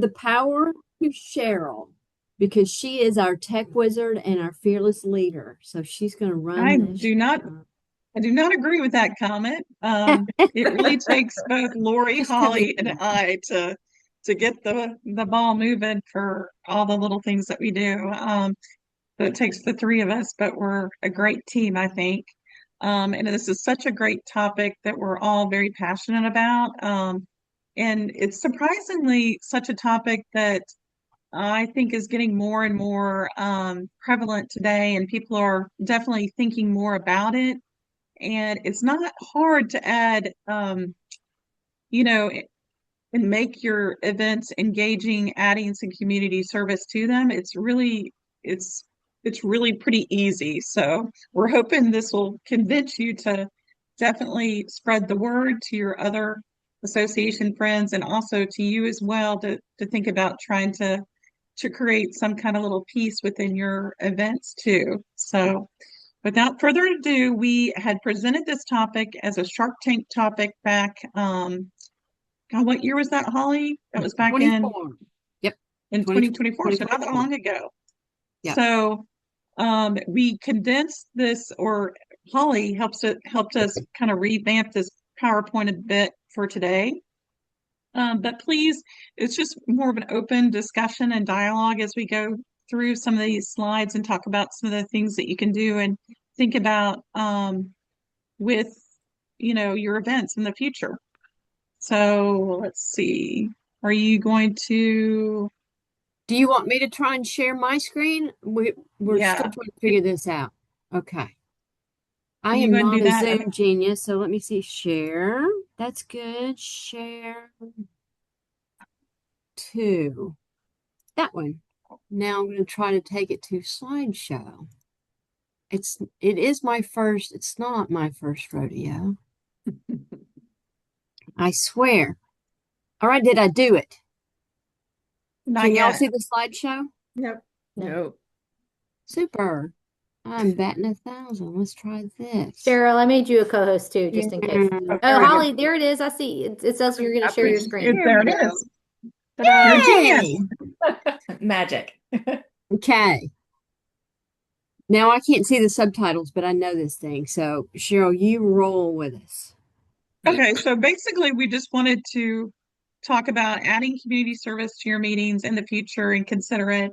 the power to Cheryl because she is our tech wizard and our fearless leader. So she's going to I run this do not show. I do not agree with that comment. It really takes both Lori, Just because Holly, and I to get the ball moving for all the little things that we do. So it takes the three of us, but we're a great team, I think. And this is such a great topic that we're all very passionate about. And it's surprisingly such a topic that I think is getting more and more prevalent today, and people are definitely thinking more about it. And it's not hard to add, you know, and make your events engaging, adding some community service to them. It's it's really pretty easy. So we're hoping this will convince you to definitely spread the word to your other association friends and also to you as well to think about trying to create some kind of little piece within your events too. So without further ado, we had presented this topic as a Shark Tank topic back God, what year was that, Holly? That was back 24. Yep. in 2024, so not that 2024. long ago. Yep. So we condensed this, or Holly helped us kind of revamp this PowerPoint a bit for today. But please, it's just more of an open discussion and dialogue as we go through some of these slides and talk about some of the things that you can do and think about with your events in the future. So let's see. Are you going to? Do you want me to try and share my screen? We're still Yeah. trying to figure this out. Okay. I Are you am going to not do a that? Zoom genius, so let me see. Share. That's good. Share to that one. Now I'm going to try to take it to slideshow. It is my first, it's not my first rodeo. I swear. All right, did I do it? Not Can y'all yet. see the slideshow? Nope. No. Super. I'm batting 1,000. Let's try this. Cheryl, I made you a co-host too, Yeah. just in case. Oh, Oh, there we go. Holly, there it is. I see. It says you're going to share your screen. There it go. is. You're a genius. Yay! Magic. Okay. Now I can't see the subtitles, but I know this thing. So Cheryl, you roll with us. Okay, so basically, we just wanted to talk about adding community service to your meetings in the future and consider it.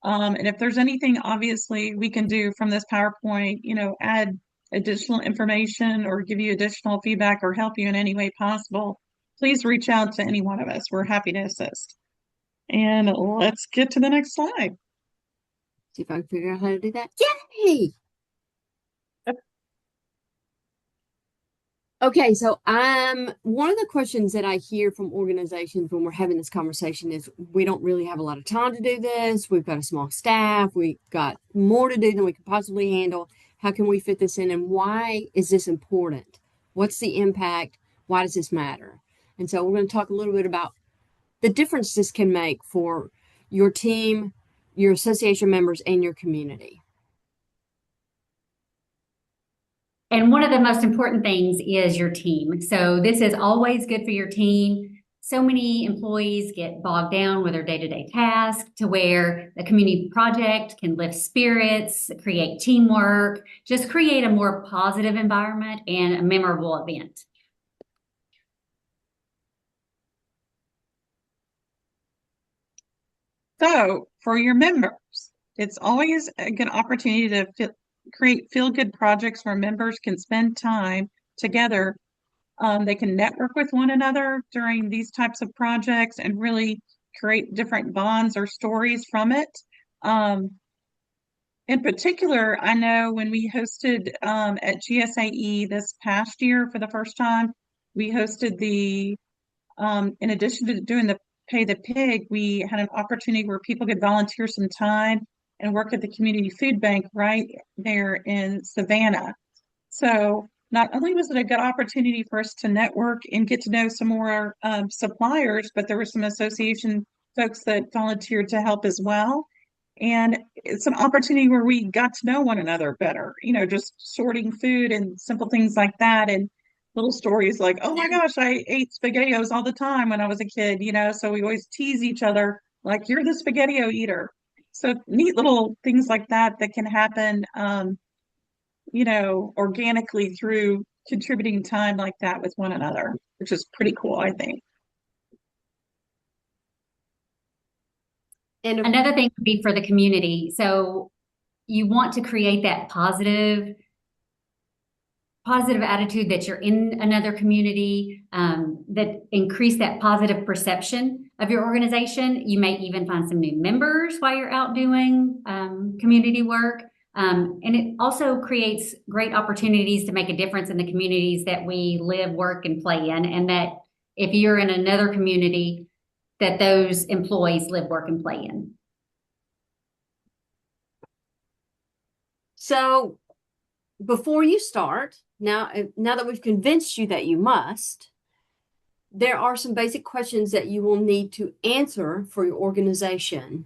And if there's anything, obviously, we can do from this PowerPoint, add additional information or give you additional feedback or help you in any way possible, please reach out to any one of us. We're happy to assist. And let's get to the next slide. See if I can figure out how to do that. Yay! Okay, so one of the questions that I hear from organizations when we're having this conversation is we don't really have a lot of time to do this. We've got a small staff. We've got more to do than we can possibly handle. How can we fit this in? And why is this important? What's the impact? Why does this matter? And so we're going to talk a little bit about the difference this can make for your team, your association members, and your community. And one of the most important things is your team. So this is always good for your team. So many employees get bogged down with their day-to-day tasks to where the community project can lift spirits, create teamwork, just create a more positive environment and a memorable event. So for your members, it's always a good opportunity to create feel-good projects where members can spend time together. They can network with one another during these types of projects and really create different bonds or stories from it. In particular, I know when we hosted at GSAE this past year for the first time, we hosted in addition to doing the Pay the Pig, we had an opportunity where people could volunteer some time and work at the community food bank right there in Savannah. So not only was it a good opportunity for us to network and get to know some more suppliers, but there were some association folks that volunteered to help as well. And it's an opportunity where we got to know one another better, just sorting food and simple things like that. And little stories like, oh my gosh, I ate SpaghettiOs all the time when I was a kid, so we always tease each other like, you're the SpaghettiO eater. So neat little things like that can happen, organically through contributing time like that with one another, which is pretty cool, I think. And Another thing would be for the community. So you want to create that positive attitude that you're in another community, that increase that positive perception of your organization. You may even find some new members while you're out doing community work. And it also creates great opportunities to make a difference in the communities that we live, work, and play in. And that if you're in another community, that those employees live, work, and play in. so before you start, now that we've convinced you that you must, there are some basic questions that you will need to answer for your organization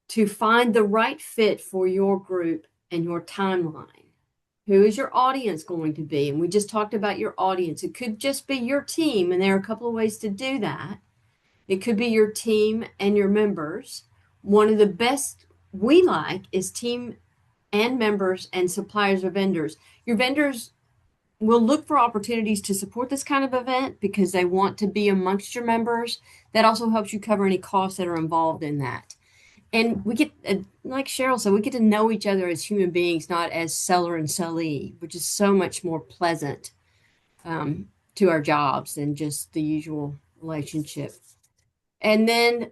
to find the right fit for your group and your timeline. Who is your audience going to be? And we just talked about your audience. It could just be your team, and there are a couple of ways to do that. It could be your team and your members. One of the best we like is team and members and suppliers or vendors. Your vendors will look for opportunities to support this kind of event because they want to be amongst your members. That also helps you cover any costs that are involved in that. And we get, like Cheryl said, we get to know each other as human beings, not as seller and sellee, which is so much more pleasant to our jobs than just the usual relationship. And then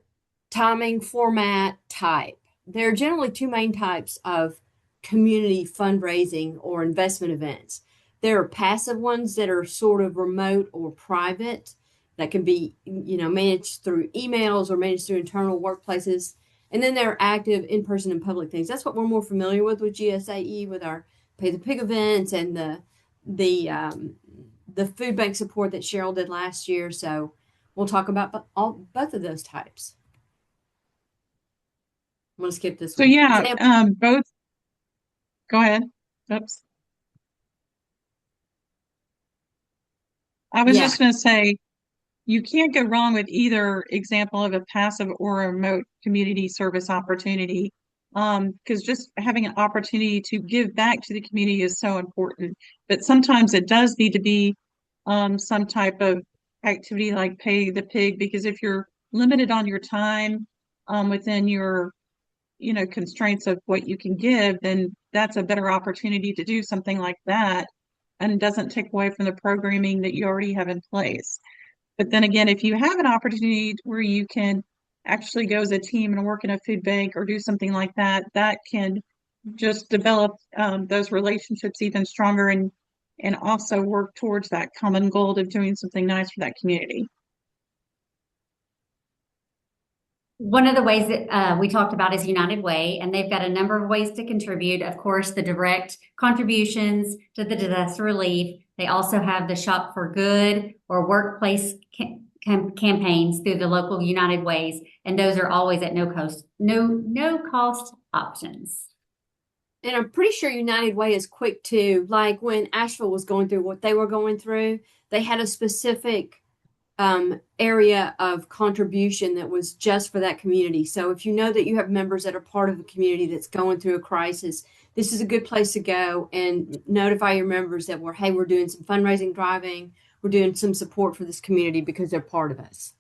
timing, format, type. There are generally two main types of community fundraising or investment events. There are passive ones that are sort of remote or private that can be, managed through emails or managed through internal workplaces. And then there are active in-person and public things. That's what we're more familiar with GSAE, with our Pay the Pig events and the food bank support that Cheryl did last year. So we'll talk about both of those types. I'm going to skip this So one. yeah, both. Go ahead. Oops. I was just going to say, you can't go wrong with either example of a passive or a remote community service opportunity, because just having an opportunity to give back to the community is so important. But sometimes it does need to be some type of activity like Pay the Pig, because if you're limited on your time within your constraints of what you can give, then that's a better opportunity to do something like that, and doesn't take away from the programming that you already have in place. But then again, if you have an opportunity where you can actually go as a team and work in a food bank or do something like that, that can just develop those relationships even stronger, and also work towards that common goal of doing something nice for that community. One of the ways that we talked about is United Way, and they've got a number of ways to contribute. Of course, the direct contributions to the disaster relief. They also have the Shop for Good or workplace campaigns through the local United Ways, and those are always at no cost options. And I'm pretty sure United Way is quick too. Like when Asheville was going through what they were going through, they had a specific area of contribution that was just for that community. So if you know that you have members that are part of a community that's going through a crisis, this is a good place to go and notify your members that we're doing some fundraising driving, we're doing some support for this community because they're part of us.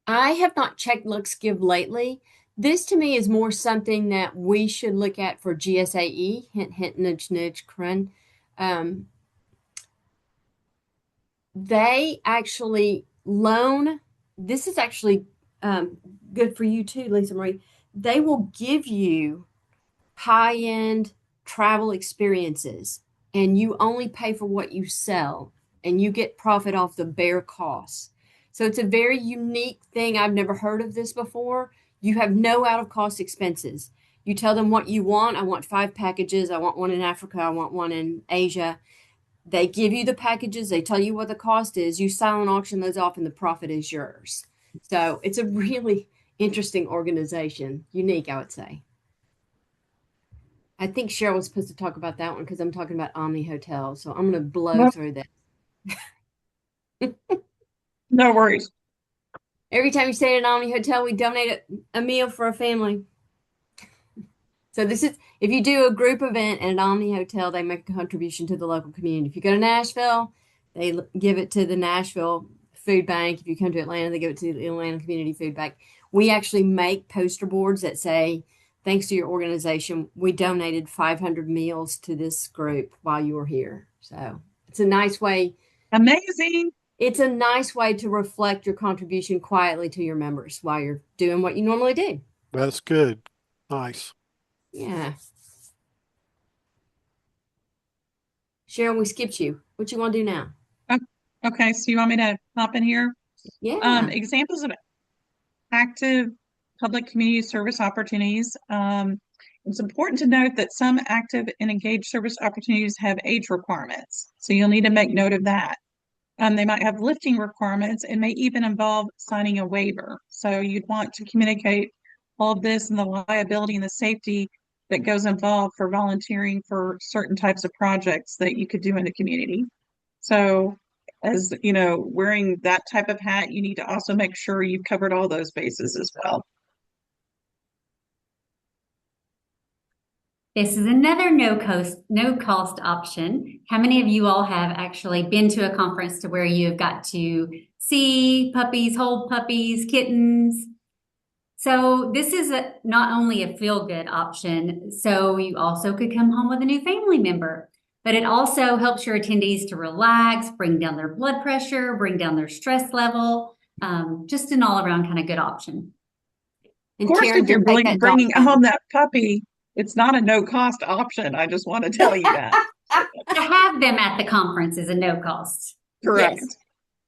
I have not checked Looks Give lately. This to me is more something that we should look at for GSAE. Hint, hint, nudge, nudge, crun. They actually loan. This is actually good for you too, Lisa Marie. They will give you high-end travel experiences, and you only pay for what you sell, and you get profit off the bare costs. So it's a very unique thing. I've never heard of this before. You have no out-of-cost expenses. You tell them what you want. I want 5 packages. I want one in Africa. I want one in Asia. They give you the packages. They tell you what the cost is. You silent auction those off, and the profit is yours. So it's a really interesting organization. Unique, I would say. I think Cheryl was supposed to talk about that one because I'm talking about Omni Hotel. So I'm going to blow Well, through that. no worries. Every time you stay at an Omni Hotel, we donate a meal for a family. So this is, if you do a group event at an Omni Hotel, they make a contribution to the local community. If you go to Nashville, they give it to the Nashville Food Bank. If you come to Atlanta, they give it to the Atlanta Community Food Bank. We actually make poster boards that say, thanks to your organization, we donated 500 meals to this group while you were here. So it's a nice way. Amazing. It's a nice way to reflect your contribution quietly to your members while you're doing what you normally do. That's good. Nice. Yeah. Sharon, we skipped you. What you want to do now? Okay, so you want me to hop in here? Yeah. Examples of active public community service opportunities. It's important to note that some active and engaged service opportunities have age requirements, so you'll need to make note of that. They might have lifting requirements and may even involve signing a waiver. So you'd want to communicate all of this and the liability and the safety that goes involved for volunteering for certain types of projects that you could do in the community. So as you know, wearing that type of hat, you need to also make sure you've covered all those bases as well. This is another no cost option. How many of you all have actually been to a conference to where you've got to see puppies, hold puppies, kittens? So this is not only a feel-good option, so you also could come home with a new family member, but it also helps your attendees to relax, bring down their blood pressure, bring down their stress level. Just an all-around kind of good option. Of course, Karen, if you're you'll take that dog bringing home. home that puppy, it's not a no-cost option. I just want to tell you that. To have them at the conference is a no cost. Correct. Yes.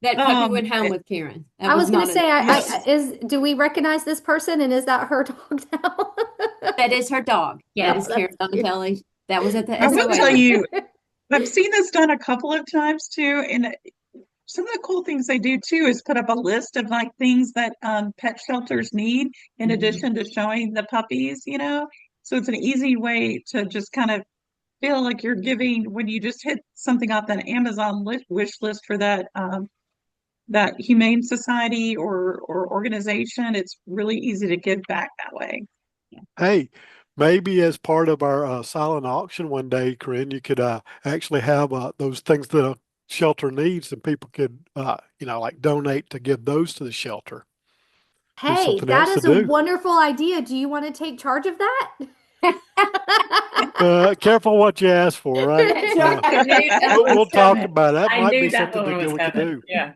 That puppy went home with Karen. That I was going not to say, yes. do we recognize this person and is that her dog now? that is her dog. Yeah. That is Karen Donatelli. That was at the I will SOA. tell you, I've seen this done a couple of times too, and some of the cool things they do too is put up a list of like things that pet shelters need in addition to showing the puppies, you know. So it's an easy way to just kind of feel like you're giving when you just hit something off an Amazon wish list for that humane society or organization. It's really easy to give back that way. Hey, maybe as part of our silent auction one day, Corinne, you could actually have those things that a shelter needs, and people could, like donate to give those to the shelter. Be Hey, something that else to is a do. wonderful idea. Do you want to take charge of that? Careful what you ask for, right? I knew that We'll was talk coming. about it. That I might knew be that something one that was we could coming. do. Yeah.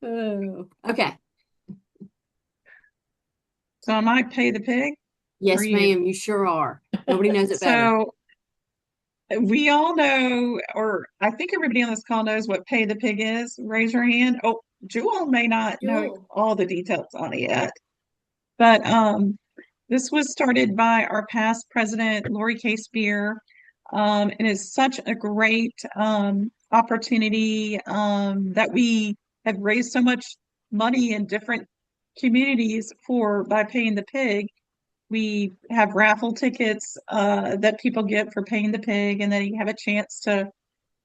Oh, okay. So I might pay the pig. Yes, For you. ma'am. You sure are. Nobody knows it better. So we all know, or I think everybody on this call knows what pay the pig is. Raise your hand. Oh, Jewel may not know Jewel. all the details on it yet. But this was started by our past president, Lori K. Spear, and is such a great opportunity that we have raised so much money in different communities by paying the pig. We have raffle tickets that people get for paying the pig, and then you have a chance to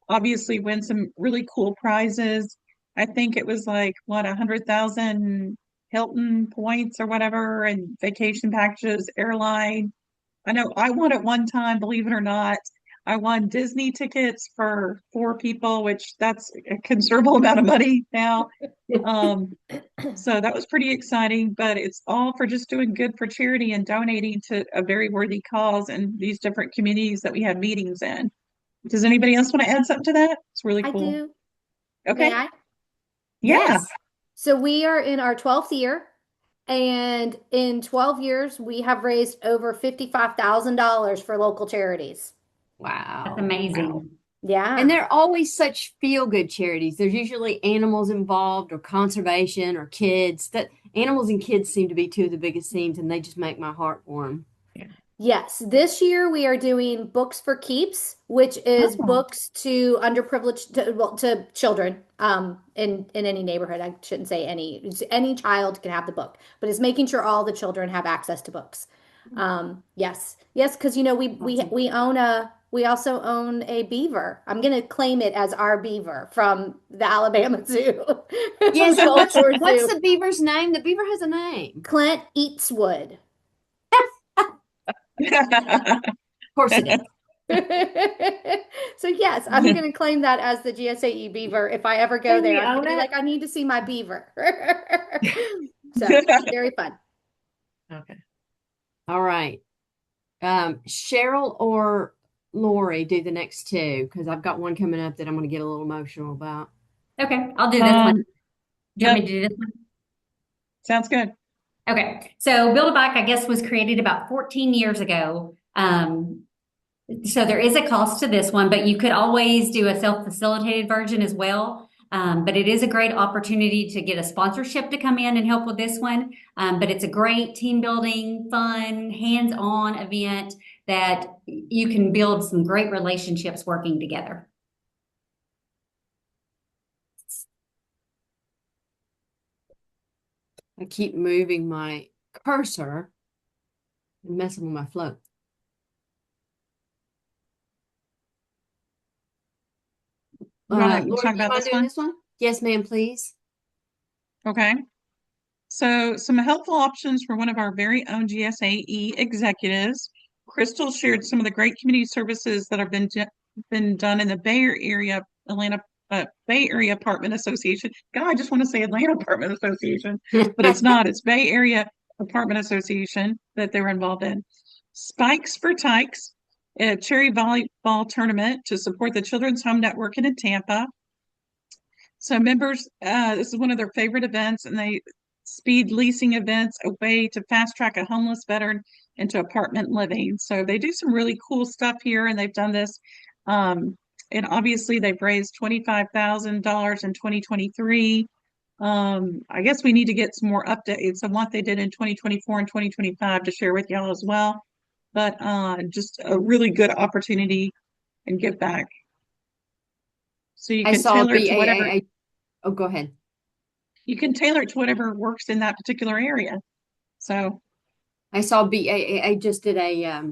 obviously win some really cool prizes. I think it was like, what, 100,000 Hilton points or whatever, and vacation packages, airline. I know I won at one time, believe it or not. I won Disney tickets for 4 people, which that's a considerable amount of money now. So that was pretty exciting, but it's all for just doing good for charity and donating to a very worthy cause in these different communities that we have meetings in. Does anybody else want to add something to that? It's really I cool. do. Okay. May I? Yeah. Yes. So we are in our 12th year, and in 12 years, we have raised over $55,000 for local charities. Wow. That's amazing. Wow. Yeah. And they're always such feel-good charities. There's usually animals involved or conservation or kids. That animals and kids seem to be two of the biggest themes, and they just make my heart warm. Yes, this year we are doing Books for Keeps, which is Oh. books to underprivileged to children in any neighborhood. I shouldn't say any child can have the book, but it's making sure all the children have access to books. Yes, yes, because Awesome. we also own a beaver. I'm gonna claim it as our beaver from the Alabama Zoo. Yes, Gulf Shore what's Zoo. the beaver's name? The beaver has a name. Clint Eatswood. Of course it is. So yes, I'm gonna claim that as the GSAE beaver. If I ever go Can we there, I'm own gonna be it? like, I need to see my beaver. So very fun. Okay. All right. Cheryl or Lori do the next two because I've got one coming up that I'm going to get a little emotional about. Okay, I'll do this one. Um, Do you want yep, me to do this one? sounds good. Okay, so Build a Bike, I guess, was created about 14 years ago. So there is a cost to this one, but you could always do a self-facilitated version as well. But it is a great opportunity to get a sponsorship to come in and help with this one. But it's a great team building, fun, hands-on event that you can build some great relationships working together. I keep moving my cursor and messing with my flow. You want to Lori, talk do you about mind this doing one? this one? Yes, ma'am, please. Okay. So, some helpful options for one of our very own GSAE executives. Crystal shared some of the great community services that have been done in the Bay Area, Atlanta Bay Area Apartment Association. God, I just want to say Atlanta Apartment Association, but it's not. It's Bay Area Apartment Association that they were involved in. Spikes for Tykes, a cherry volleyball tournament to support the Children's Home Network in Tampa. So members, this is one of their favorite events, and they speed leasing events, a way to fast track a homeless veteran into apartment living. So they do some really cool stuff here, and they've done this. And obviously, they've raised $25,000 in 2023. I guess we need to get some more updates on what they did in 2024 and 2025 to share with y'all as well. But just a really good opportunity and give back. So you I can saw tailor it to whatever BAA. Oh, go ahead. you can tailor it to whatever works in that particular area. So, I saw BAA just did a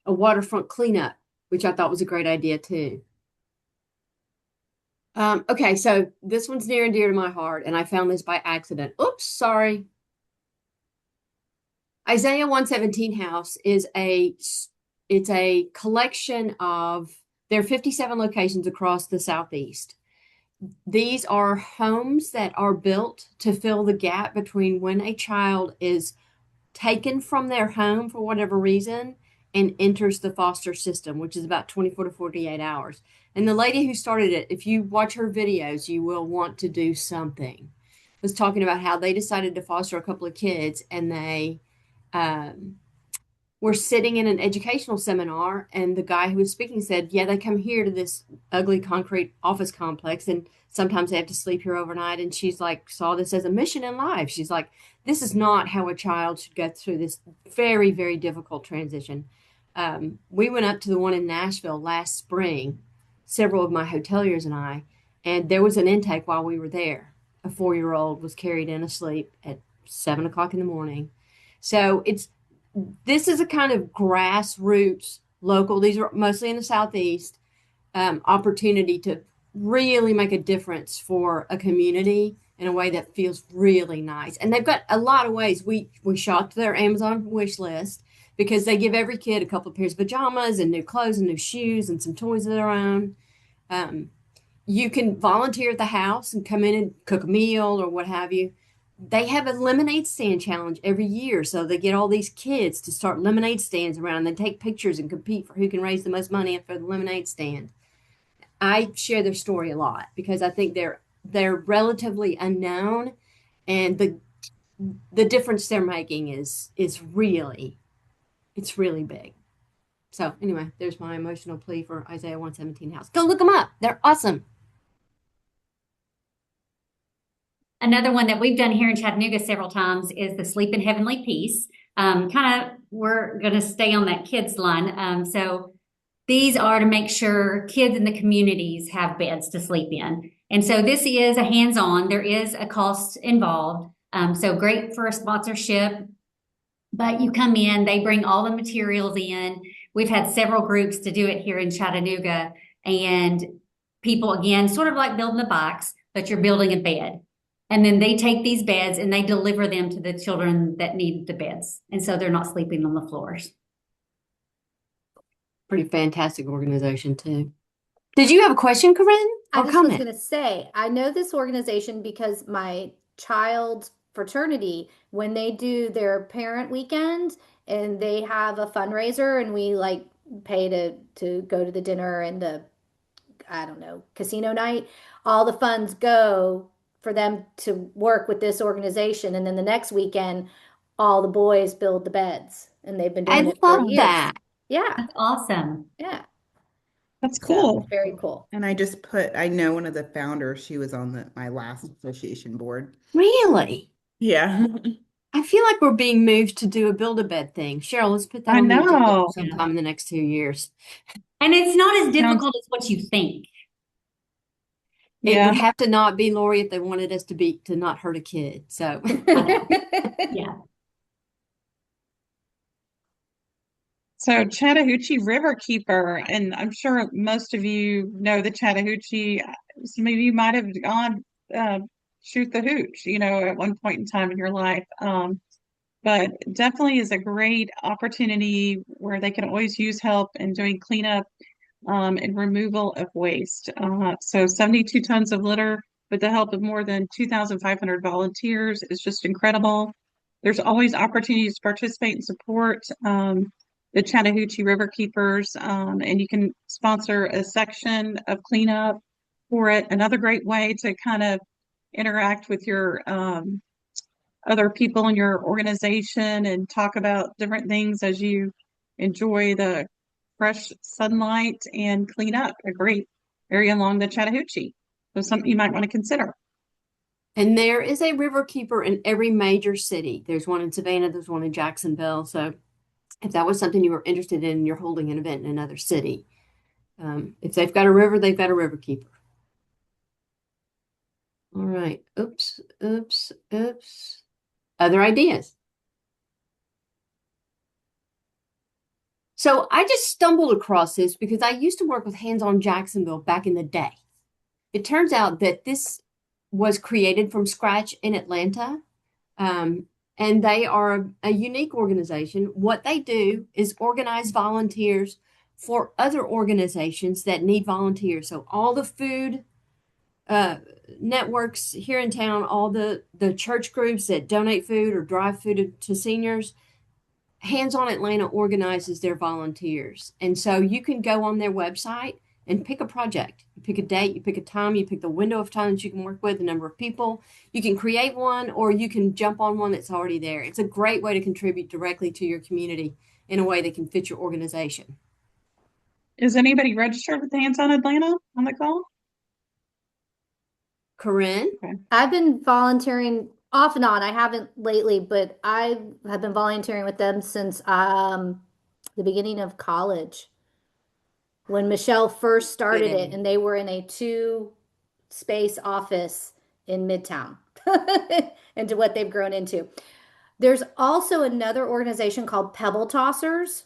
waterfront cleanup, which I thought was a great idea too. Okay, so this one's near and dear to my heart, and I found this by accident. Oops, sorry. Isaiah 117 House is it's a collection of there are 57 locations across the Southeast. These are homes that are built to fill the gap between when a child is taken from their home for whatever reason and enters the foster system, which is about 24 to 48 hours. And the lady who started it, if you watch her videos, you will want to do something. Was talking about how they decided to foster a couple of kids and they um, were sitting in an educational seminar, and the guy who was speaking said, yeah, they come here to this ugly concrete office complex, and sometimes they have to sleep here overnight. And she's like, saw this as a mission in life. She's like, this is not how a child should go through this very, very difficult transition. We went up to the one in Nashville last spring, several of my hoteliers and I, and there was an intake while we were there. A 4-year-old was carried in asleep at 7 o'clock in the morning. So this is a kind of grassroots local, these are mostly in the Southeast, opportunity to really make a difference for a community in a way that feels really nice. And they've got a lot of ways. We shot their Amazon wish list because they give every kid a couple of pairs of pajamas and new clothes and new shoes and some toys of their own. You can volunteer at the house and come in and cook a meal or what have you. They have a lemonade stand challenge every year. So they get all these kids to start lemonade stands around and they take pictures and compete for who can raise the most money for the lemonade stand. I share their story a lot because I think they're relatively unknown, and the difference they're making is really it's really big. So anyway, there's my emotional plea for Isaiah 117 House. Go look them up. They're awesome. Another one that we've done here in Chattanooga several times is the Sleep in Heavenly Peace. We're going to stay on that kids line. So these are to make sure kids in the communities have beds to sleep in. And so this is a hands-on. There is a cost involved. So great for a sponsorship. But you come in, they bring all the materials in. We've had several groups to do it here in Chattanooga, and people, again, sort of like building a box, but you're building a bed. And then they take these beds and they deliver them to the children that need the beds. And so they're not sleeping on the floors. Pretty fantastic organization too. Did you have a question, Corinne, I or just was comment? going to say, I know this organization because my child's fraternity, when they do their parent weekend and they have a fundraiser and we like pay to go to the dinner and the, I don't know, casino night, all the funds go for them to work with this organization. And then the next weekend, all the boys build the beds and they've been doing I it for love years. that. Yeah. That's awesome. Yeah. That's So, cool. very cool. And I know one of the founders, she was on my last association board. Really? Yeah. I feel like we're being moved to do a Build-A-Bed thing. Cheryl, let's put that I on the agenda know. sometime in the next 2 years. And it's not as Sounds- difficult as what you think. It Yeah. would have to not be, Lori, if they wanted us to not hurt a kid. So Yeah. So Chattahoochee River Keeper, and I'm sure most of you know the Chattahoochee. Some of you might have gone shoot the hooch, at one point in time in your life. But definitely is a great opportunity where they can always use help in doing cleanup and removal of waste. So 72 tons of litter with the help of more than 2,500 volunteers is just incredible. There's always opportunities to participate and support the Chattahoochee River Keepers, and you can sponsor a section of cleanup for it. Another great way to kind of interact with your other people in your organization and talk about different things as you enjoy the fresh sunlight and clean up a great area along the Chattahoochee. So something you might want to consider. and there is a river keeper in every major city. There's one in Savannah, there's one in Jacksonville. So if that was something you were interested in, you're holding an event in another city. If they've got a river, they've got a river keeper. All right. Oops, oops, oops. Other ideas? So I just stumbled across this because I used to work with Hands On Jacksonville back in the day. It turns out that this was created from scratch in Atlanta. And they are a unique organization. What they do is organize volunteers for other organizations that need volunteers. So all the food networks here in town, all the church groups that donate food or drive food to seniors, Hands On Atlanta organizes their volunteers. And so you can go on their website and pick a project. You pick a date, you pick a time, you pick the window of time that you can work with, the number of people. You can create one or you can jump on one that's already there. It's a great way to contribute directly to your community in a way that can fit your organization. Is anybody registered with Hands On Atlanta on the call? Corinne? Okay. I've been volunteering off and on. I haven't lately, but I have been volunteering with them since the beginning of college. When Michelle first started it, and they were in a 2-space office in Midtown, into what they've grown into. There's also another organization called Pebble Tossers,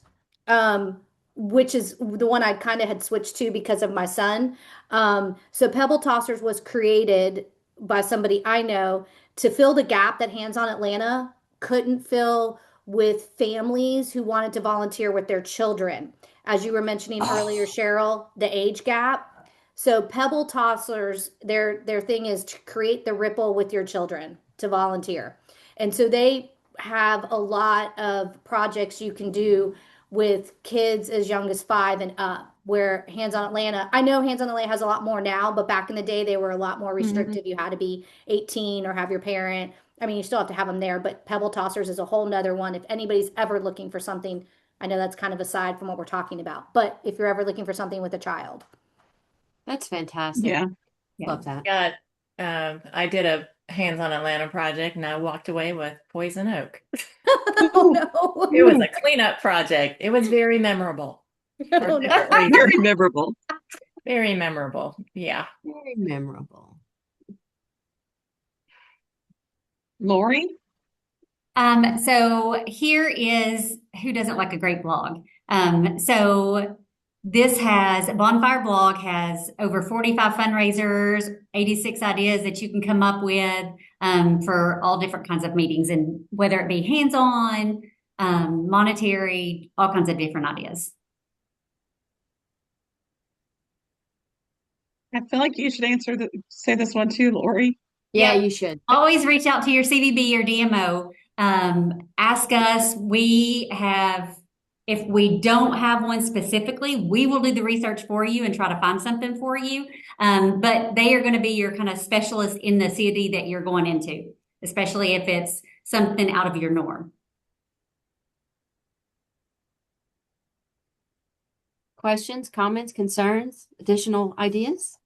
which is the one I kind of had switched to because of my son. So Pebble Tossers was created by somebody I know to fill the gap that Hands On Atlanta couldn't fill with families who wanted to volunteer with their children. As you were mentioning earlier, Cheryl, the age gap. So Pebble Tossers, their thing is to create the ripple with your children to volunteer. And so they have a lot of projects you can do with kids as young as 5 and up, where Hands On Atlanta, I know Hands On Atlanta has a lot more now, but back in the day they were a lot more restrictive. You had to be 18 or have your parent. I mean, you still have to have them there, but Pebble Tossers is a whole nother one. If anybody's ever looking for something, I know that's kind of aside from what we're talking about, but if you're ever looking for something with a child. That's fantastic. Yeah. Love that. I did a Hands On Atlanta project and I walked away with poison oak. Oh no. It was a cleanup project. It was very memorable. Oh, no. Very memorable. Very memorable. Yeah. Very memorable. Lori? So here is who doesn't like a great blog. So this has Bonfire Blog has over 45 fundraisers, 86 ideas that you can come up with for all different kinds of meetings, and whether it be hands-on, monetary, all kinds of different ideas. I feel like you should say this one too, Lori. Yeah, Yep. you should. Always reach out to your CVB or DMO. Ask us. If we don't have one specifically, we will do the research for you and try to find something for you. But they are going to be your kind of specialist in the city that you're going into, especially if it's something out of your norm. Questions, comments, concerns, additional ideas?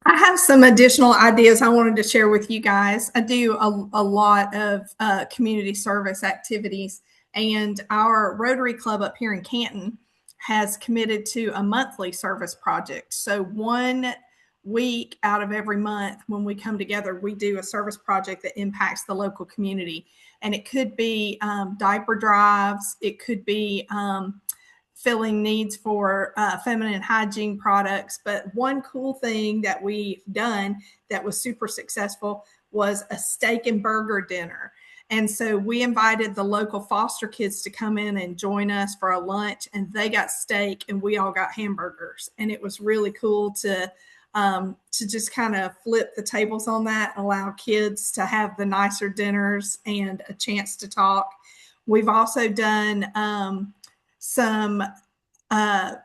I have some additional ideas I wanted to share with you guys. I do a lot of community service activities, and our Rotary Club up here in Canton has committed to a monthly service project. So 1 week out of every month when we come together, we do a service project that impacts the local community. And it could be diaper drives. It could be filling needs for feminine hygiene products. But one cool thing that we've done that was super successful was a steak and burger dinner. And so we invited the local foster kids to come in and join us for a lunch, and they got steak and we all got hamburgers. And it was really cool to just kind of flip the tables on that, allow kids to have the nicer dinners and a chance to talk. We've also done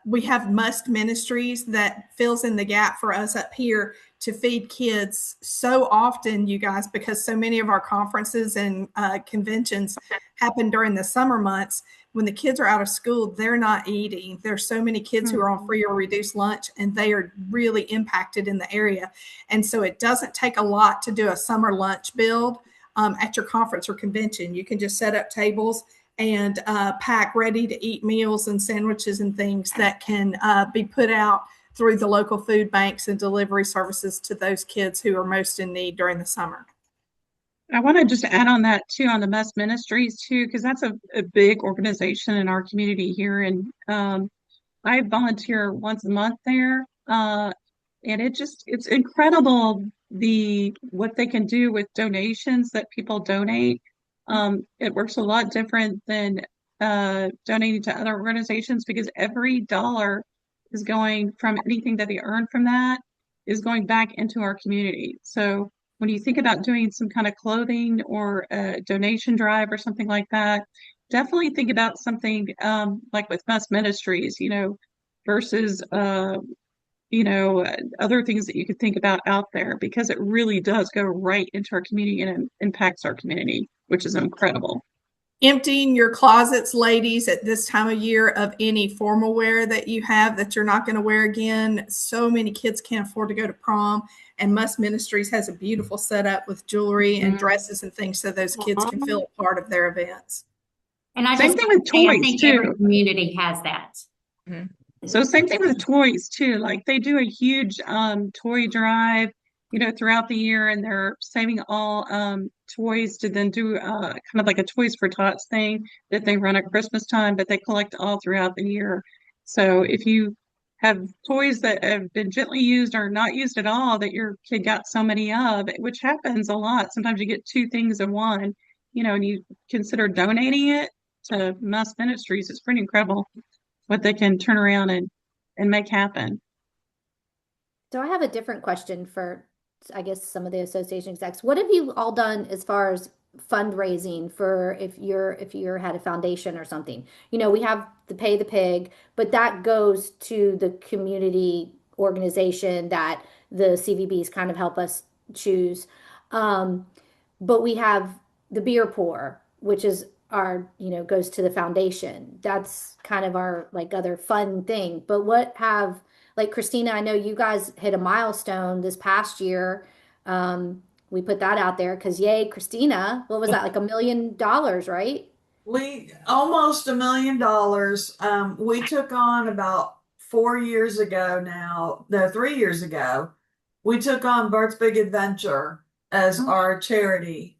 we have Must Ministries that fills in the gap for us up here to feed kids so often, you guys, because so many of our conferences and conventions happen during the summer months. When the kids are out of school, they're not eating. There's so many kids who are on free or reduced lunch, and they are really impacted in the area. And so it doesn't take a lot to do a summer lunch build at your conference or convention. You can just set up tables and pack ready to eat meals and sandwiches and things that can be put out through the local food banks and delivery services to those kids who are most in need during the summer. I want to just add on that too, on the Must Ministries too, because that's a big organization in our community here. And I volunteer once a month there. And it's incredible what they can do with donations that people donate. It works a lot different than donating to other organizations, because every dollar is going from anything that they earn from that is going back into our community. So when you think about doing some kind of clothing or a donation drive or something like that, definitely think about something like with Must Ministries, versus other things that you could think about out there, because it really does go right into our community and it impacts our community, which is incredible. Emptying your closets, ladies, at this time of year of any formal wear that you have that you're not going to wear again. So many kids can't afford to go to prom, and Must Ministries has a beautiful setup with jewelry and dresses and things so those kids can feel a part of their events. And same thing with toys, I think too. Every community has that. Mm-hmm. So same thing with toys too. Like they do a huge toy drive, throughout the year, and they're saving all toys to then do kind of like a Toys for Tots thing that they run at Christmas time, but they collect all throughout the year. So if you have toys that have been gently used or not used at all that your kid got so many of, which happens a lot. Sometimes you get 2 things in one, and you consider donating it to Must Ministries. It's pretty incredible what they can turn around and make happen. So I have a different question for, I guess, some of the association execs. What have you all done as far as fundraising for if you're had a foundation or something? We have the Pay the Pig, but that goes to the community organization that the CVBs kind of help us choose. But we have the beer pour, which is our, goes to the foundation. That's kind of our like other fun thing. But like Christina, I know you guys hit a milestone this past year. We put that out there because yay, Christina, what was that, like $1 million, right? We almost $1 million. We took on about 4 years ago now, no, 3 years ago, we took on Bart's Big Adventure as our charity.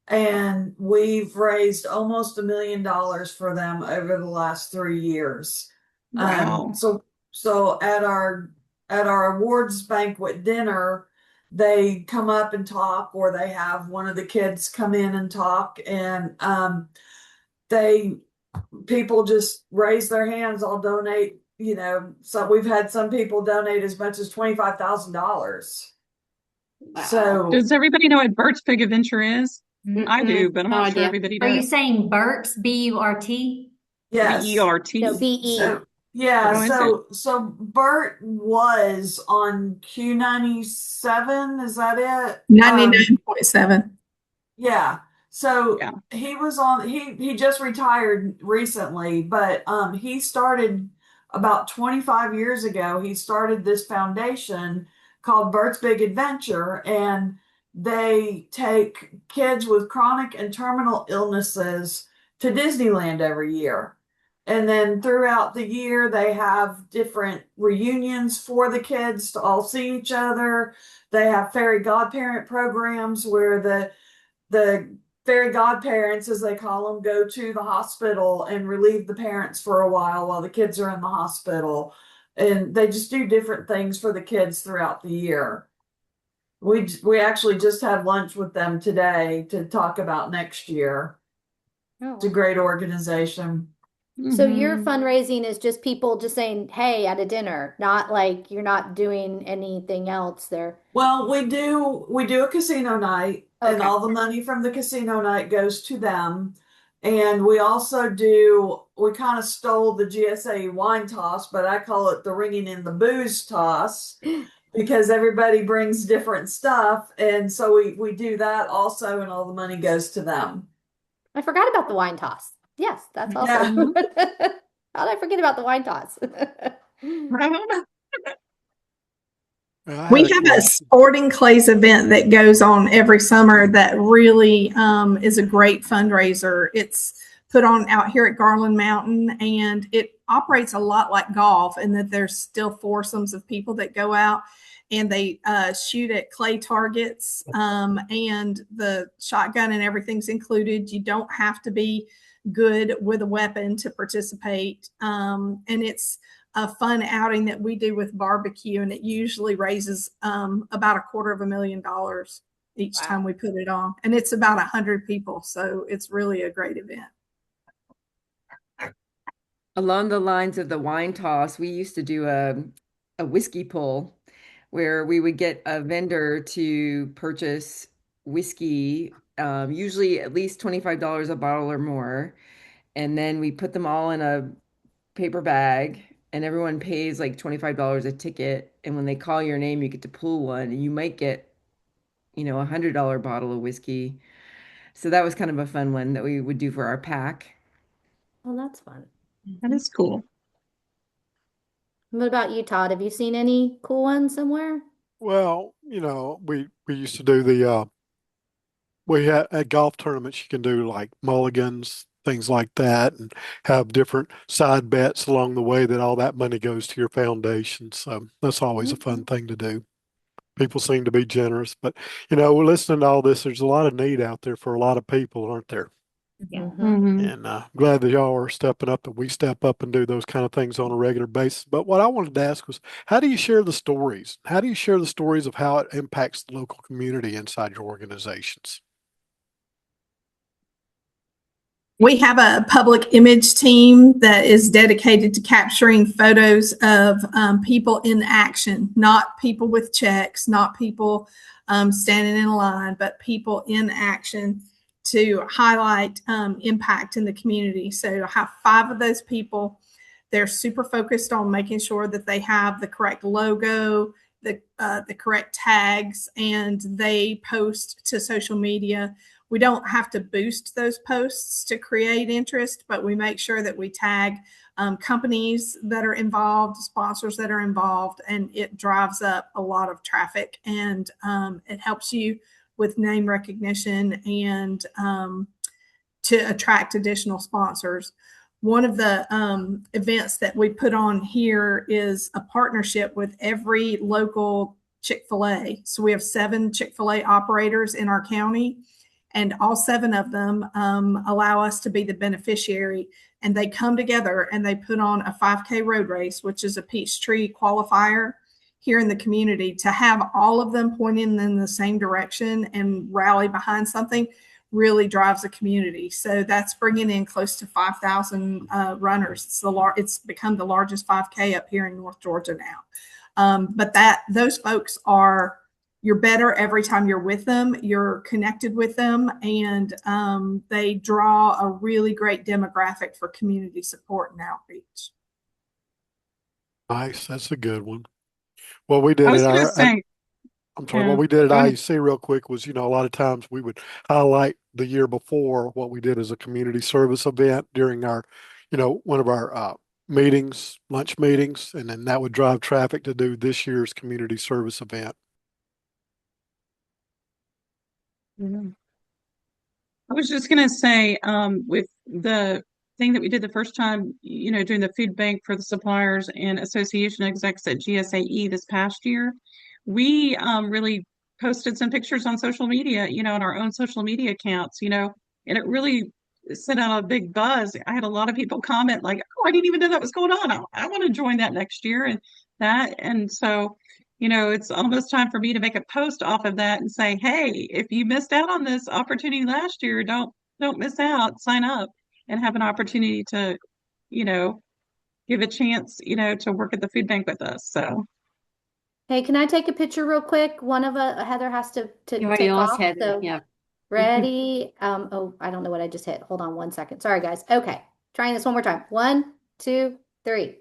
and we've raised almost $1 million for them over the last 3 years. Wow. So at our awards banquet dinner, they come up and talk, or they have one of the kids come in and talk, and they people just raise their hands. I'll donate. So we've had some people donate as much as $25,000. So Does everybody know what Bert's Big Adventure is? I do, but I'm No not sure idea. everybody Are you does. saying Burt's, B-U-R-T? yes, B-E-R-T. No, BE. So yeah, Oh, is it? so Bert was on Q97, is that it? 99.7. Yeah. So Yeah. he was on he just retired recently, but he started about 25 years ago. He started this foundation called Bert's Big Adventure, and they take kids with chronic and terminal illnesses to Disneyland every year. And then throughout the year, they have different reunions for the kids to all see each other. They have fairy godparent programs where the fairy godparents, as they call them, go to the hospital and relieve the parents for a while the kids are in the hospital. And they just do different things for the kids throughout the year. We actually just had lunch with them today to talk about next year. Oh, It's a great organization. so your Mhm. fundraising is just people just saying, hey, at a dinner, not like you're not doing anything else there. Well, we do a casino night, and Okay. all the money from the casino night goes to them. And we kind of stole the GSA wine toss, but I call it the ringing in the booze toss because everybody brings different stuff. And so we do that also, and all the money goes to them. I forgot about the wine toss. Yes, that's also. Yeah. How did I forget about the wine toss? I We had a have a question. sporting clays event that goes on every summer that really is a great fundraiser. It's put on out here at Garland Mountain, and it operates a lot like golf in that there's still foursomes of people that go out and they shoot at clay targets, and the shotgun and everything's included. You don't have to be good with a weapon to participate, and it's a fun outing that we do with barbecue, and it usually raises about $250,000 each time we put it on, and it's about 100 people, so it's really a great event. Along the lines of the wine toss, we used to do a whiskey pull where we would get a vendor to purchase whiskey, usually at least $25 a bottle or more. And then we put them all in a paper bag, and everyone pays like $25 a ticket. And when they call your name, you get to pull one, and you might get, a $100 bottle of whiskey. So that was kind of a fun one that we would do for our pack. Well, that's fun. That is cool. What about you, Todd? Have you seen any cool ones somewhere? Well, we used to do we had at golf tournaments, you can do like mulligans, things like that, and have different side bets along the way that all that money goes to your foundation. So that's always a fun thing to do. People seem to be generous, but listening to all this, there's a lot of need out there for a lot of people, aren't there? Yeah. Mhm. And glad that y'all are stepping up, that we step up and do those kind of things on a regular basis. But what I wanted to ask was, how do you share the stories? How do you share the stories of how it impacts the local community inside your organizations? We have a public image team that is dedicated to capturing photos of people in action, not people with checks, not people standing in a line, but people in action to highlight impact in the community. So I have 5 of those people. They're super focused on making sure that they have the correct logo, the correct tags, and they post to social media. We don't have to boost those posts to create interest, but we make sure that we tag companies that are involved, sponsors that are involved, and it drives up a lot of traffic, and it helps you with name recognition and to attract additional sponsors. One of the events that we put on here is a partnership with every local Chick-fil-A. So we have 7 Chick-fil-A operators in our county, and all 7 of them allow us to be the beneficiary. And they come together and they put on a 5K road race, which is a Peachtree qualifier here in the community. To have all of them pointing in the same direction and rally behind something really drives the community. So that's bringing in close to 5,000 runners. It's become the largest 5K up here in North Georgia now. But those folks you're better every time you're with them. You're connected with them, and they draw a really great demographic for community support and outreach. Nice. That's a good one. What we did I was at going to our, say, I'm sorry, yeah, what we did at go ahead. IEC real quick was, a lot of times we would highlight the year before what we did as a community service event during our, one of our meetings, lunch meetings, and then that would drive traffic to do this year's community service event. I was just going to say, with the thing that we did the first time, doing the food bank for the suppliers and association execs at GSAE this past year, we really posted some pictures on social media, on our own social media accounts, and it really sent out a big buzz. I had a lot of people comment like, "Oh, I didn't even know that was going on. I want to join that next year." And so, it's almost time for me to make a post off of that and say, "Hey, if you missed out on this opportunity last year, don't miss out. Sign up and have an opportunity to, give a chance, to work at the food bank with us." So, Hey, can I take a picture real quick? One of Heather has to You already take lost off. Heather. So Yeah. ready? Oh, I don't know what I just hit. Hold on 1 second. Sorry, guys. Okay, trying this one more time. 1, 2, 3.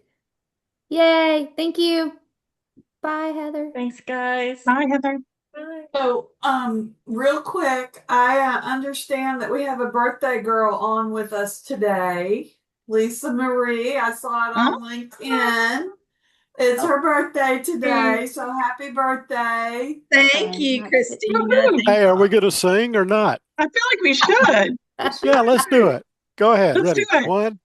Yay! Thank you. Bye, Heather. Thanks, guys. bye, Heather. Bye. So, real quick, I understand that we have a birthday girl on with us today, Lisa Marie. I saw it on LinkedIn. It's her birthday today, so happy birthday. Thank you, Christina. Hey, are we going to sing or not? I feel like we should. Yeah, let's do it. Go ahead. Let's Ready? do it. 1,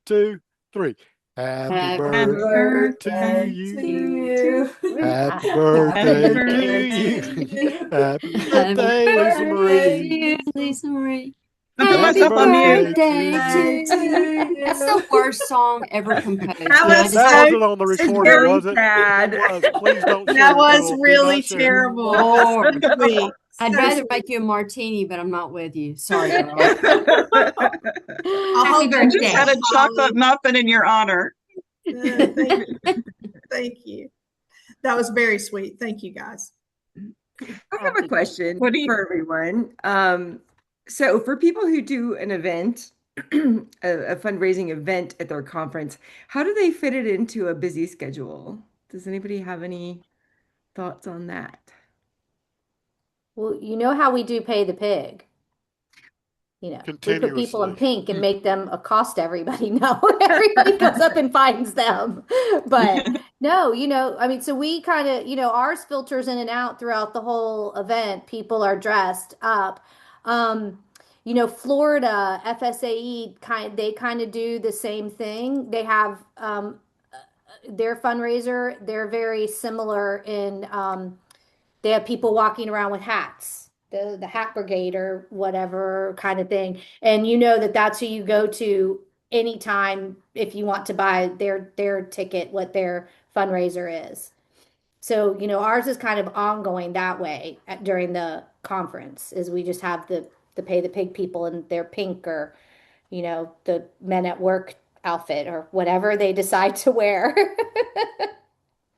2, 3. Happy Happy birthday to birthday you. to you. Happy Happy birthday birthday to you. to Happy Happy birthday, Lisa birthday Marie. to you, Lisa Marie. I put Happy myself on mute. birthday birthday to to you. That's the worst song ever composed. That Can I was just That so wasn't on the recording, very was it? If it was, please don't share That it, was Joel. Do really not share it. terrible. Lord. So sweet. I'd So rather sweet. make you a martini, but I'm not with you. Sorry, girl. I Happy hope I just had a birthday. chocolate muffin in your honor. Thank you. Thank you. That was very sweet. Thank you, guys. I have a question What do you- for everyone. So for people who do an event, a fundraising event at their conference, how do they fit it into a busy schedule? Does anybody have any thoughts on that? Well, you know how we do pay the pig. We put people in Continuously. pink and make them accost everybody. No, everybody goes up and finds them. But no, I mean, so we kind of, ours filters in and out throughout the whole event. People are dressed up. Florida, FSAE, they kind of do the same thing. They have their fundraiser. They're very similar in they have people walking around with hats, the hat brigade or whatever kind of thing. And that's who you go to anytime if you want to buy their ticket, what their fundraiser is. So, ours is kind of ongoing that way during the conference is we just have the pay the pig people in their pink or, the men at work outfit or whatever they decide to wear.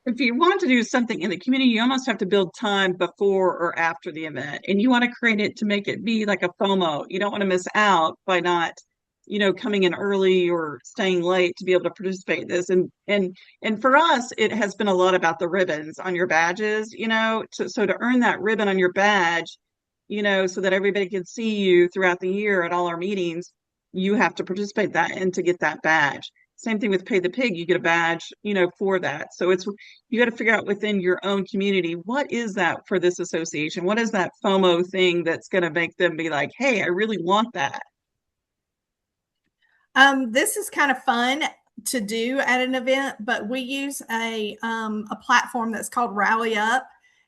If you want to do something in the community, you almost have to build time before or after the event. And you want to create it to make it be like a FOMO. You don't want to miss out by not, coming in early or staying late to be able to participate in this. And for us, it has been a lot about the ribbons on your badges, so to earn that ribbon on your badge, so that everybody can see you throughout the year at all our meetings, you have to participate that and to get that badge. Same thing with Pay the Pig, you get a badge, for that. So you got to figure out within your own community, what is that for this association? What is that FOMO thing that's going to make them be like, hey, I really want that? This is kind of fun to do at an event, but we use a platform that's called Rally Up.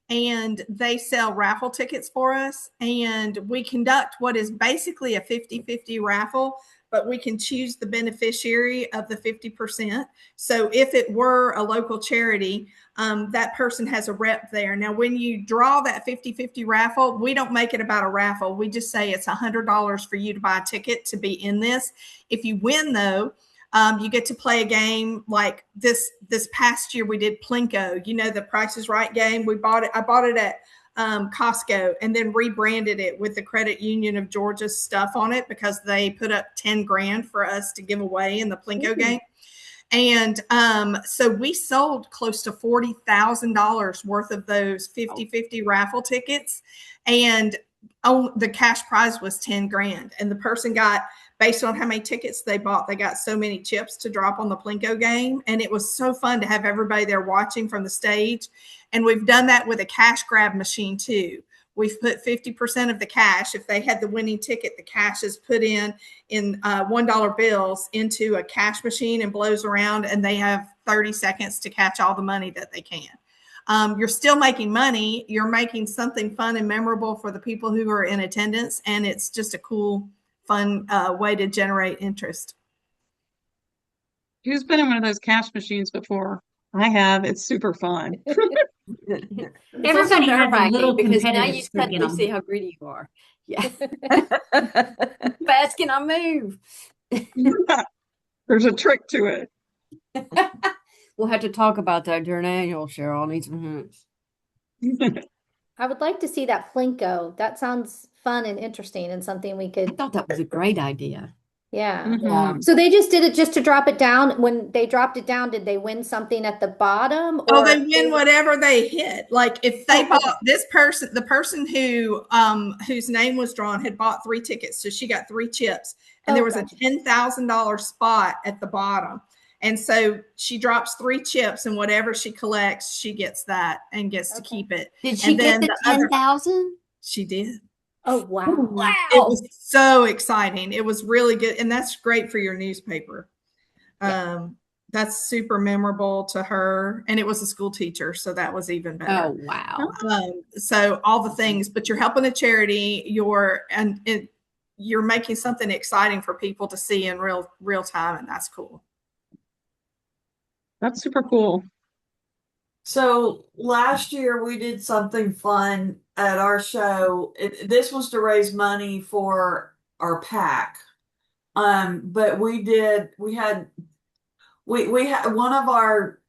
and they sell raffle tickets for us. And we conduct what is basically a 50-50 raffle, but we can choose the beneficiary of the 50%. So if it were a local charity, that person has a rep there. Now, when you draw that 50-50 raffle, we don't make it about a raffle. We just say it's $100 for you to buy a ticket to be in this. If you win, though, you get to play a game like this past year. We did Plinko, the Price is Right game. I bought it at Costco and then rebranded it with the Credit Union of Georgia's stuff on it because they put up 10 grand for us to give away in the Plinko game. And so we sold close to $40,000 worth of those 50-50 raffle tickets. And the cash prize was 10 grand. And the person got, based on how many tickets they bought, they got so many chips to drop on the Plinko game. And it was so fun to have everybody there watching from the stage. And we've done that with a cash grab machine too. We've put 50% of the cash. If they had the winning ticket, the cash is put in $1 bills into a cash machine and blows around, and they have 30 seconds to catch all the money that they can. You're still making money. You're making something fun and memorable for the people who are in attendance, and it's just a cool, fun way to generate interest. Who's been in one of those cash machines before? I have. It's super fun. Everybody has a little because now competitive you streak in suddenly them. see how greedy you are. Yeah. Fast can I move? There's a trick to it. We'll have to talk about that during annual, Cheryl. I need some hints. I would like to see that Plinko. That sounds fun and interesting and something we I could, thought that was a great idea. yeah. So they just did it just to drop it down. When they dropped it down, did they win something at the bottom? Oh, Or they win whatever they hit. Like if they bought this person, the person who whose name was drawn had bought 3 tickets, so she got 3 chips, and there was gotcha. a $10,000 spot at the bottom. And so she drops 3 chips, and whatever she collects, she gets that and gets to keep it. Did she And get then the other- 10,000? She did. Oh, wow. Wow. It was so exciting. It was really good, and that's great for your newspaper. That's super memorable to her, and it was a school teacher, so that was even better. Oh, wow. So all the things, but you're helping a charity. You're making something exciting for people to see in real time, and that's cool. That's super cool. So last year we did something fun at our show. This was to raise money for our PAC. But we had one of our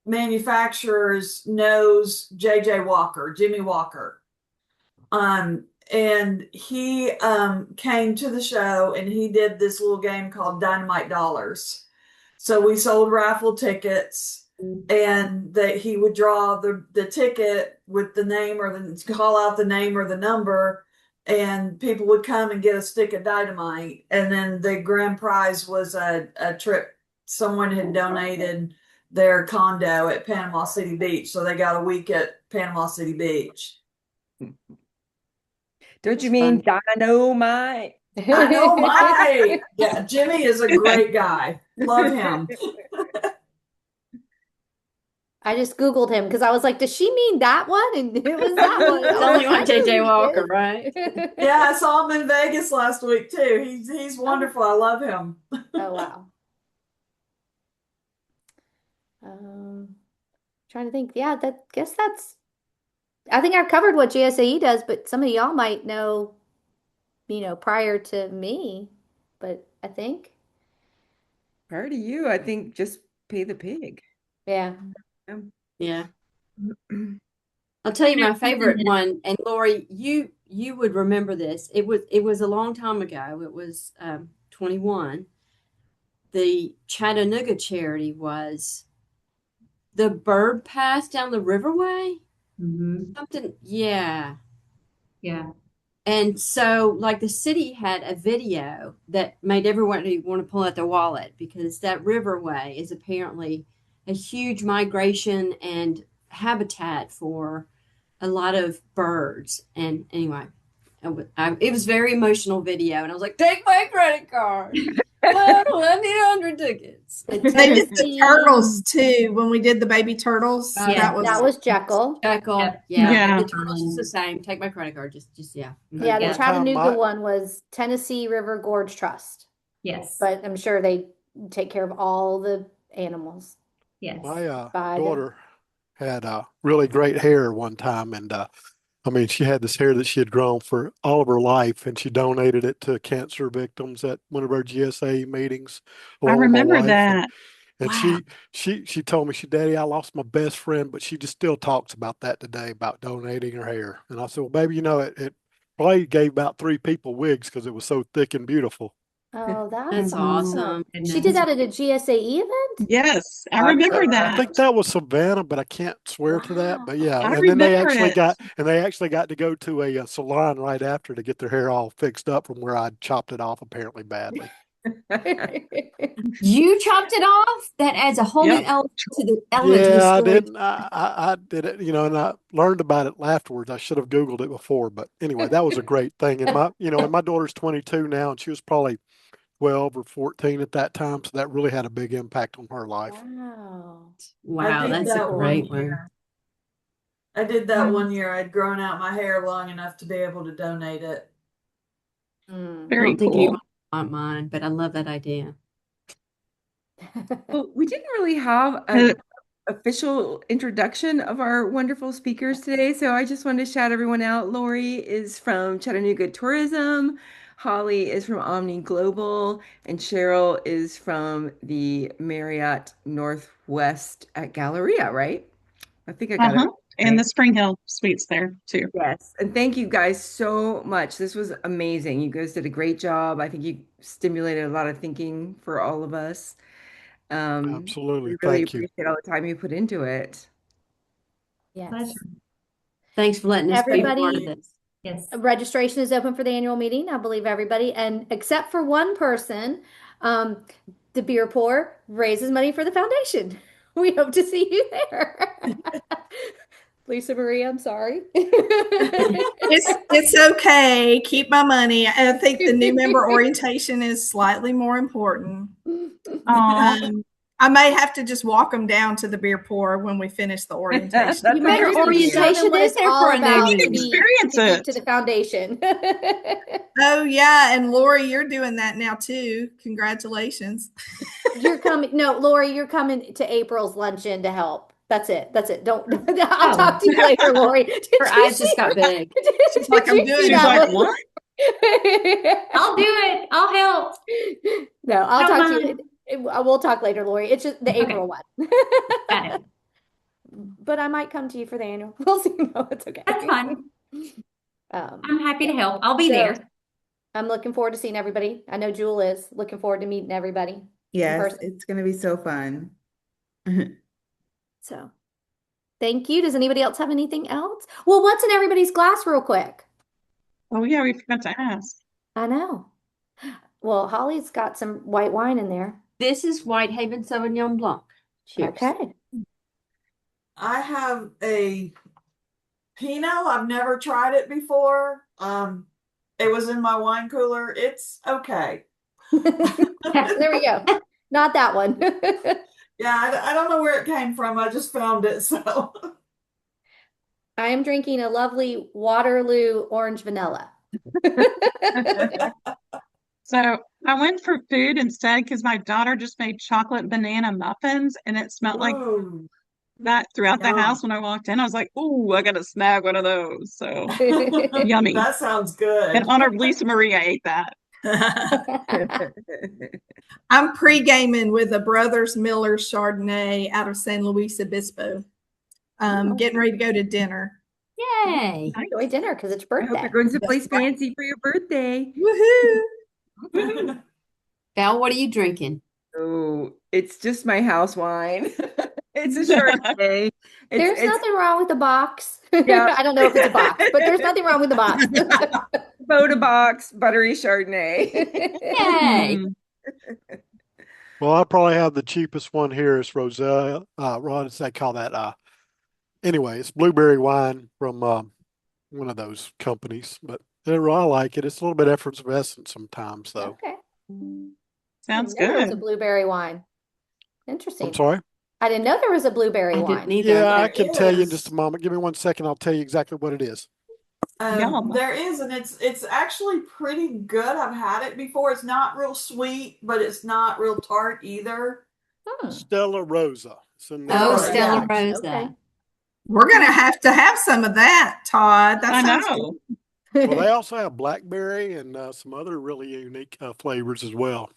manufacturers knows Jimmy Walker. And he came to the show and he did this little game called Dynamite Dollars. So we sold raffle tickets, and that he would draw the ticket with the name call out the name or the number, and people would come and get a stick of dynamite. And then the grand prize was a trip. Someone had donated their condo at Panama City Beach, so they got a week at Panama City Beach. Don't you mean dynamite? Dynamite! Yeah, Jimmy is a great guy. Love him. I just Googled him because I was like, does she mean that one? And it was that one. It's only on JJ Walker, right? Yeah, I saw him in Vegas last week too. He's wonderful. I love him. Oh, wow. Trying to think. Yeah, I think I've covered what GSAE does, but some of y'all might know, prior to me, but I think. Prior to you, I think just pay the pig. Yeah. Yeah. I'll tell you my favorite one, and Lori, you would remember this. It was a long time ago. It was 21. The Chattanooga charity was the bird path down the riverway. Something, yeah. Yeah. And so, like, the city had a video that made everyone want to pull out their wallet because that riverway is apparently a huge migration and habitat for a lot of birds. And anyway, it was a very emotional video, and I was like, "Take my credit card." Well, I need 100 tickets. The They did the Tennessee- turtles too when we did the baby turtles. Yeah, That was Jekyll. Jekyll. Yep. Yeah. Yeah. The turtles is the same. Take my credit card. Just yeah. Yeah, the One time Chattanooga my- one was Tennessee River Gorge Trust, Yes. but I'm sure they take care of all the animals. Yes. My By the- daughter had really great hair one time, and I mean, she had this hair that she had grown for all of her life, and she donated it to cancer victims at one of our GSA meetings I along with my remember wife. that. And Wow. she told me, Daddy, I lost my best friend, but she just still talks about that today, about donating her hair. And I said, well, baby, it probably gave about 3 people wigs because it was so thick and beautiful. Oh, That's that's awesome. She did that at a GSAE event? Yes, I remember I that. think that was Savannah, but I can't swear to that. But yeah, I and then they remember actually got to go to a salon right after to get their hair all fixed up from where I'd chopped it off apparently badly. You chopped it off? That adds a whole Yep. new element to the Yeah, I story. didn't. I did it, and I learned about it afterwards. I should have Googled it before, but anyway, that was a great thing. And my daughter's 22 now, and she was probably 12 or 14 at that time, so that really had a big impact on her life. Wow. Wow, did that's a that one great one. year. I did that one year. I'd grown out my hair long enough to be able to donate it. Mm. I Very don't think cool. anyone want mine, but I love that idea. Well, we didn't really have an official introduction of our wonderful speakers today, so I just wanted to shout everyone out. Lori is from Chattanooga Tourism, Holly is from Omni Global, and Cheryl is from the Marriott Northwest at Galleria, right? I think I got it Uh-huh. And right. the Spring Hill Suites there too. Yes, and thank you guys so much. This was amazing. You guys did a great job. I think you stimulated a lot of thinking for all of us. Absolutely. We really Thank you. appreciate all the time you put into it. Yes. Pleasure. Thanks for letting us be part of Everybody- this. Yes. Registration is open for the annual meeting. I believe everybody, and except for one person, the beer pour raises money for the foundation. We hope to see you there. Lisa Marie, I'm sorry. It's okay. Keep my money. I think the new member orientation is slightly more important. Aw. I may have to just walk them down to the beer pour when we finish the orientation. That's You better great show idea. them Orientation what is it's there all for a about new to one. be Experience to give it. to the foundation. Oh yeah, and Lori, you're doing that now too. Congratulations. You're coming. No, Lori, you're coming to April's luncheon to help. That's it. That's it. Don't. I'll talk to you later, Lori. Did Her you eyes just see got her- big. She's like, I'm did you doing see it. She's that like, look? what? I'll do it. I'll help. No, I'll Don't talk to mind. you. We'll talk later, Lori. It's just the Okay. April one. Got it. But I might come to you for the annual. We'll see. No, it's okay. That's fine. I'm happy to help. I'll be So- there. I'm looking forward to seeing everybody. I know Jewel is looking forward to meeting everybody. Yes, person. it's going to be so fun. So thank you. Does anybody else have anything else? Well, what's in everybody's glass real quick? Oh yeah, we forgot to ask. I know. Well, Holly's got some white wine in there. This is Whitehaven Sauvignon Blanc. Cheers. Okay. I have a Pinot. I've never tried it before. It was in my wine cooler. It's okay. There we go. Not that one. Yeah, I don't know where it came from. I just found it. So I am drinking a lovely Waterloo orange vanilla. So I went for food instead because my daughter just made chocolate banana muffins and it smelled like Ooh. that throughout the Yum. house when I walked in. I was like, "Ooh, I gotta snag one of those." So yummy. That sounds good. In honor of Lisa Marie, I ate that. I'm pre-gaming with a Brothers Miller Chardonnay out of San Luis Obispo. Getting ready to go to dinner. Yay. Enjoy dinner because it's your I hope birthday. you're going to place fancy for your birthday. Woohoo! Val, what are you drinking? Oh, it's just my house wine. It's a Chardonnay. There's It's nothing wrong with the box. Yeah. I don't know if it's a box, but there's nothing wrong with the box. Boda box buttery Chardonnay. Yay. Mm. Well, I probably have the cheapest one here. It's Roselle. What does they call that? Anyway, it's blueberry wine from one of those companies, but I like it. It's a little bit effervescent sometimes, though. Okay. Sounds I didn't know there was a good. blueberry wine. I'm Interesting. sorry. I didn't know there was a blueberry I wine. didn't either. Yeah, I There can tell you in just is. a moment. Give me 1 second. I'll tell you exactly what it is. Yum. There is, and it's actually pretty good. I've had it before. It's not real sweet, but it's not real tart either. Stella Rosa. It's in Oh, Oh, Stella yeah. Rosa. Okay. We're gonna have to have some of that, Todd. That I sounds know. Well, they also have blackberry and some other really unique flavors as well.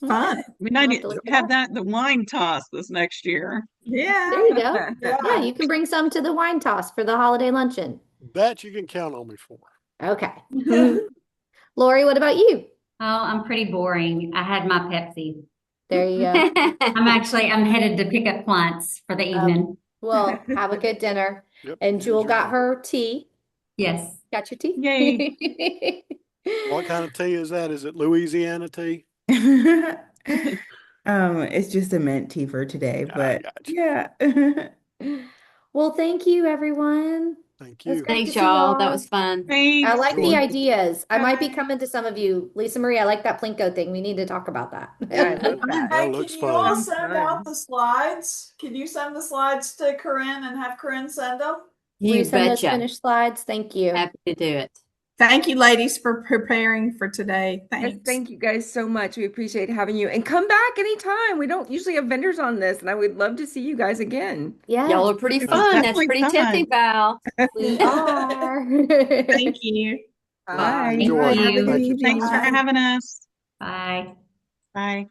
fun. We I'll need have to look to it have up. that the wine toss this next year. Yeah. There you go. Yeah, Yeah. you can bring some to the wine toss for the holiday luncheon. That you can count on me for. Okay. Lori, what about you? Oh, I'm pretty boring. I had my Pepsi. There you go. I'm headed to pick up clients for the evening. Well, have a good dinner. Yep. And Jewel got enjoy. her tea. Yes. Got your tea? Yay. What kind of tea is that? Is it Louisiana tea? It's just a mint tea for today, I but got you. yeah. Well, thank you, everyone. Thank It's you. great to Thanks, see y'all. That y'all. was fun. I Thanks. like the Enjoy. ideas. I might be Bye. coming to some of you. Lisa Marie, I like that Plinko thing. We need to talk about that. Yeah, I love that. That Hey, looks can you all fun. Sounds send fun. out the slides? Can you send the slides to Corinne and have Corinne send them? Will you You send those betcha. finished slides? Thank you. Happy to do it. Thank you, ladies, for preparing for today. Yes, Thanks. thank you guys so much. We appreciate having you. And come back anytime. We don't usually have vendors on this, and I would love to see you guys again. Yeah, Y'all are pretty It's fun. That's definitely pretty tempting, fun. Val. we are. Thank you. Bye. Enjoy. Thank Have a you. good Thank you. evening. Thanks for Bye. having us. Bye. Bye.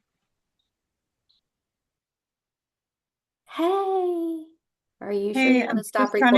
Hey, are you sure Hey, you want I'm to stop just trying to